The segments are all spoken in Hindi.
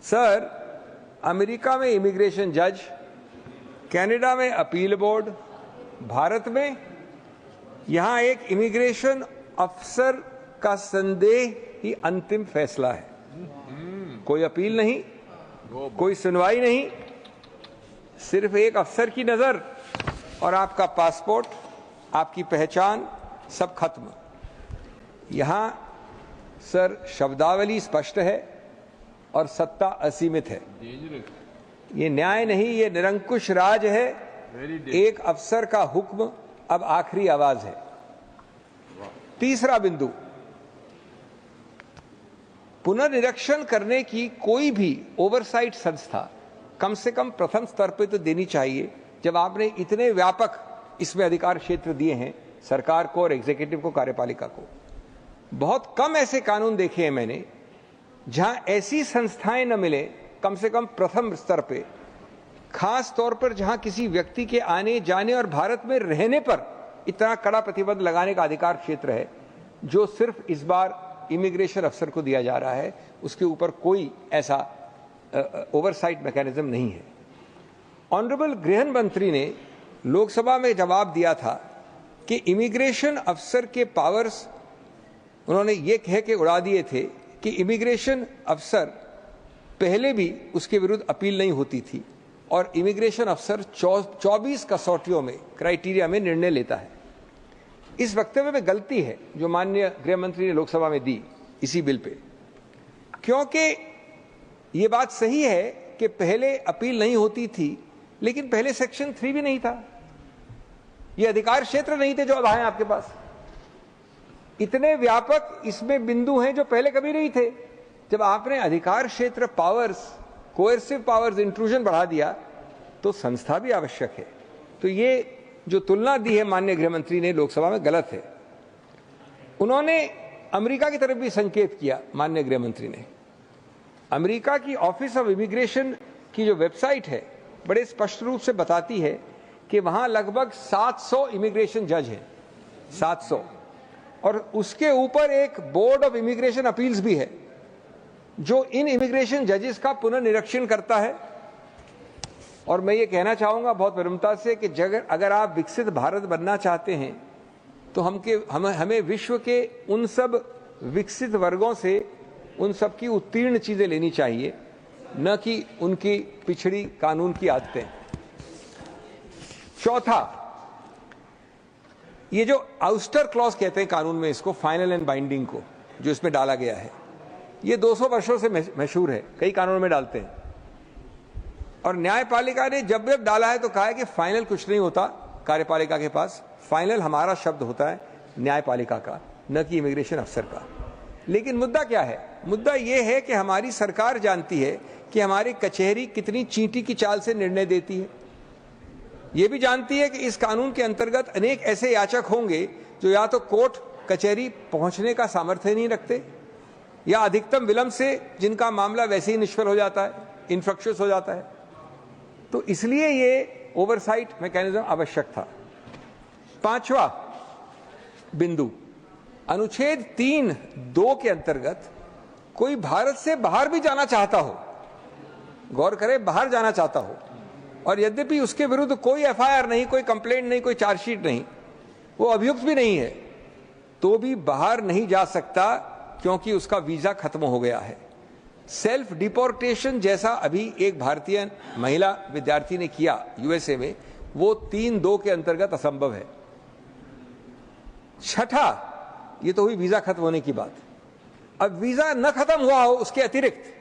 सर, अमेरिका में इमिग्रेशन जज, कनाडा में अपील बोर्ड, भारत में यहां एक इमिग्रेशन अफसर का संदेह ही अंतिम फैसला है। कोई अपील नहीं, कोई सुनवाई नहीं, सिर्फ एक अफसर की नजर और आपका पासपोर्ट, आपकी पहचान सब खत्म। यहां सर शब्दावली स्पष्ट है और सत्ता असीमित है। ये न्याय नहीं, ये निरंकुश राज है। एक अफसर का हुक्म अब आखिरी आवाज है। तीसरा बिंदु, पुनर्निरीक्षण करने की कोई भी ओवरसाइट संस्था कम से कम प्रथम स्तर पर तो देनी चाहिए। जब आपने इतने व्यापक इसमें अधिकार क्षेत्र दिए हैं सरकार को और एग्जीक्यूटिव को, कार्यपालिका को, बहुत कम ऐसे कानून देखे हैं मैंने जहां ऐसी संस्थाएं न मिले कम से कम प्रथम स्तर पे, खास तौर पर जहां किसी व्यक्ति के आने जाने और भारत में रहने पर इतना कड़ा प्रतिबंध लगाने का अधिकार क्षेत्र है, जो सिर्फ इस बार इमिग्रेशन अफसर को दिया जा रहा है। उसके ऊपर कोई ऐसा ओवरसाइट मैकेनिज्म नहीं है। ऑनरेबल गृह मंत्री ने लोकसभा में जवाब दिया था कि इमिग्रेशन अफसर के पावर्स उन्होंने ये कह के उड़ा दिए थे कि इमिग्रेशन अफसर पहले भी उसके विरुद्ध अपील नहीं होती थी और इमिग्रेशन अफसर 24 कसौटियों में, क्राइटेरिया में निर्णय लेता है। इस वक्तव्य में गलती है जो माननीय गृह मंत्री ने लोकसभा में दी इसी बिल पे, क्योंकि ये बात सही है कि पहले अपील नहीं होती थी, लेकिन पहले सेक्शन 3 भी नहीं था। ये अधिकार क्षेत्र नहीं थे जो अब आए आपके पास। इतने व्यापक इसमें बिंदु हैं जो पहले कभी नहीं थे। जब आपने अधिकार क्षेत्र, पावर्स, कोएर्सिव पावर्स, इंट्रूजन बढ़ा दिया तो संस्था भी आवश्यक है। तो ये जो तुलना दी है माननीय गृह मंत्री ने लोकसभा में गलत है। उन्होंने अमेरिका की तरफ भी संकेत किया। माननीय गृह मंत्री ने अमेरिका की ऑफिस ऑफ इमिग्रेशन की जो वेबसाइट है बड़े स्पष्ट रूप से बताती है कि वहां लगभग 700 इमिग्रेशन जज हैं, 700, और उसके ऊपर एक बोर्ड ऑफ इमिग्रेशन अपील्स भी है जो इन इमिग्रेशन जजेस का पुनर्निरीक्षण करता है। और मैं ये कहना चाहूंगा बहुत विनम्रता से कि अगर आप विकसित भारत बनना चाहते हैं तो हमें विश्व के उन सब विकसित वर्गों से उन सब की उत्तीर्ण चीजें लेनी चाहिए, न कि उनकी पिछड़ी कानून की आदतें। चौथा, ये जो आउस्टर क्लॉज कहते हैं कानून में, इसको फाइनल एंड बाइंडिंग को, जो इसमें डाला गया है, ये 200 वर्षों से मशहूर है, कई कानूनों में डालते हैं। और न्यायपालिका ने जब जब डाला है तो कहा है कि फाइनल कुछ नहीं होता कार्यपालिका के पास, फाइनल हमारा शब्द होता है न्यायपालिका का, न कि इमिग्रेशन अफसर का। लेकिन मुद्दा क्या है? मुद्दा यह है कि हमारी सरकार जानती है कि हमारी कचहरी कितनी चींटी की चाल से निर्णय देती है। यह भी जानती है कि इस कानून के अंतर्गत अनेक ऐसे याचक होंगे जो या तो कोर्ट कचहरी पहुंचने का सामर्थ्य नहीं रखते, या अधिकतम विलंब से जिनका मामला वैसे ही निष्फल हो जाता है, इनफ्रक्शस हो जाता है। तो इसलिए ये ओवरसाइट मैकेनिज्म आवश्यक था। पांचवा बिंदु, अनुच्छेद 3(2) के अंतर्गत कोई भारत से बाहर भी जाना चाहता हो, गौर करें, बाहर जाना चाहता हो, और यद्यपि उसके विरुद्ध कोई एफआईआर नहीं, कोई कंप्लेंट नहीं, कोई चार्जशीट नहीं, वो अभियुक्त भी नहीं है, तो भी बाहर नहीं जा सकता क्योंकि उसका वीजा खत्म हो गया है। सेल्फ डिपोर्टेशन जैसा अभी एक भारतीय महिला विद्यार्थी ने किया यूएसए में, वो 3(2) के अंतर्गत असंभव है। छठा, ये तो हुई वीजा खत्म होने की बात। अब वीजा न खत्म हुआ हो, उसके अतिरिक्त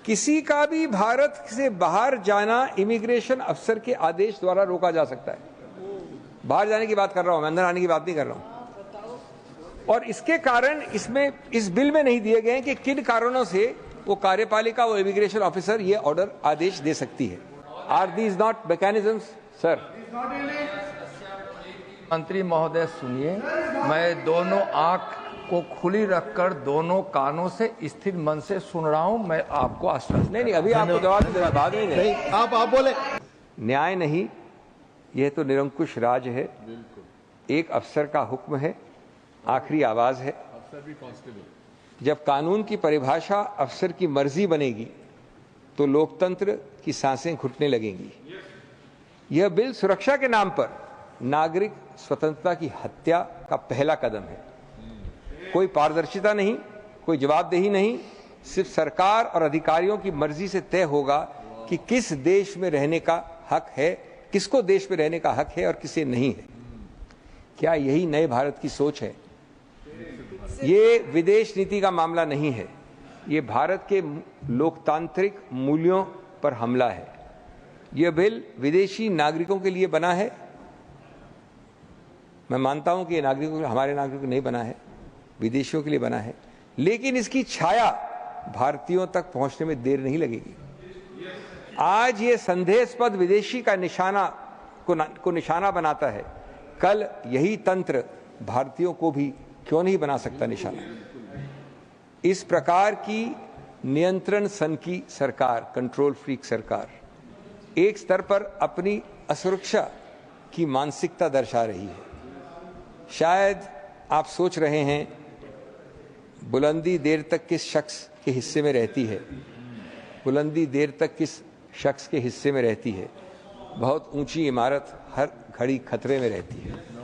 किसी का भी भारत से बाहर जाना इमिग्रेशन अफसर के आदेश द्वारा रोका जा सकता है। बाहर जाने की बात कर रहा हूं मैं, अंदर आने की बात नहीं कर रहा हूं। और इसके कारण इसमें, इस बिल में नहीं दिए गए हैं कि किन कारणों से वो कार्यपालिका, वो इमिग्रेशन ऑफिसर ये ऑर्डर, आदेश दे सकती है। Are these not mechanisms? Sir, मंत्री महोदय सुनिए, मैं दोनों आंख को खुली रखकर दोनों कानों से स्थिर मन से सुन रहा हूं। मैं आपको आश्वस्त नहीं, अभी आपको जवाब देना, बाद में नहीं। आप बोले। न्याय नहीं, यह तो निरंकुश राज है। एक अफसर का हुक्म है, आखिरी आवाज है। जब कानून की परिभाषा अफसर की मर्जी बनेगी तो लोकतंत्र की सांसें घुटने लगेंगी। यह बिल सुरक्षा के नाम पर नागरिक स्वतंत्रता की हत्या का पहला कदम है। कोई पारदर्शिता नहीं, कोई जवाबदेही नहीं, सिर्फ सरकार और अधिकारियों की मर्जी से तय होगा कि किस देश में रहने का हक है, किसको देश में रहने का हक है और किसे नहीं है। क्या यही नए भारत की सोच है? ये विदेश नीति का मामला नहीं है, ये भारत के लोकतांत्रिक मूल्यों पर हमला है। यह बिल विदेशी नागरिकों के लिए बना है। मैं मानता हूं कि ये नागरिकों, हमारे नागरिकों के नहीं बना है, विदेशियों के लिए बना है, लेकिन इसकी छाया भारतीयों तक पहुंचने में देर नहीं लगेगी। आज ये संदेहास्पद विदेशी का निशाना बनाता है, कल यही तंत्र भारतीयों को भी क्यों नहीं बना सकता निशाना। इस प्रकार की नियंत्रण सन की सरकार, कंट्रोल फ्रीक सरकार, एक स्तर पर अपनी असुरक्षा की मानसिकता दर्शा रही है। शायद आप सोच रहे हैं, बुलंदी देर तक किस शख्स के हिस्से में रहती है, बुलंदी देर तक किस शख्स के हिस्से में रहती है। बहुत ऊंची इमारत हर घड़ी खतरे में रहती है।